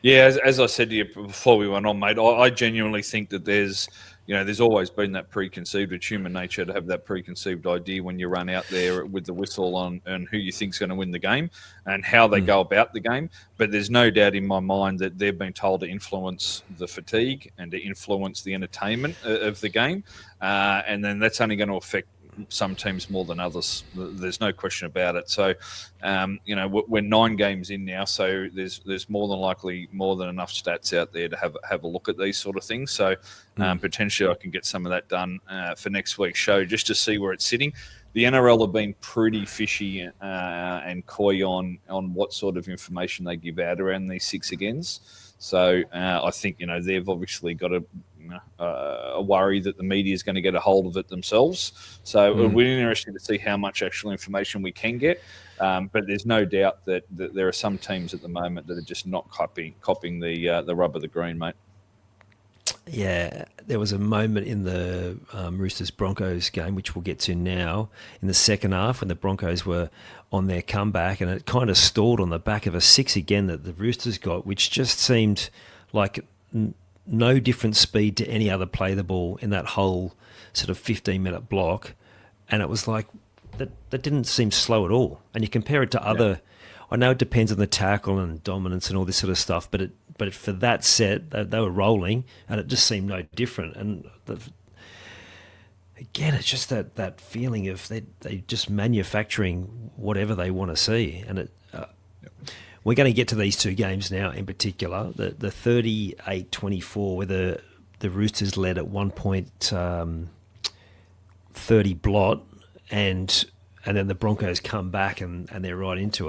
Yeah, as I said to you before we went on, mate, I genuinely think that there's always been that preconceived, it's human nature to have that preconceived idea when you run out there with the whistle on and who you think's going to win the game and how they Mm, go about the game. But there's no doubt in my mind that they've been told to influence the fatigue and to influence the entertainment of the game, and then that's only going to affect some teams more than others. There's no question about it. So, we're 9 games in now, so there's more than likely more than enough stats out there to have a look at these sort of things. So, mm, potentially I can get some of that done for next week's show just to see where it's sitting. The NRL have been pretty fishy and coy on what sort of information they give out around these six agains. So I think they've obviously got a worry that the media is going to get a hold of it themselves. So mm. we're interested to see how much actual information we can get. But there's no doubt that there are some teams at the moment that are just not copying the rub of the green, mate. Yeah, there was a moment in the Roosters Broncos game, which we'll get to now, in the second half when the Broncos were on their comeback, and it kind of stalled on the back of a six again that the Roosters got, which just seemed like no different speed to any other play the ball in that whole sort of 15-minute block, and it was like that didn't seem slow at all. And you compare it to Yeah. other. I know it depends on the tackle and dominance and all this sort of stuff, but for that set, they were rolling, and it just seemed no different. And again, it's just that feeling of they just manufacturing whatever they want to see, and we're going to get to these two games now in particular. The 38-24, where the Roosters led at 1 point 30 blot, and then the Broncos come back and they're right into it.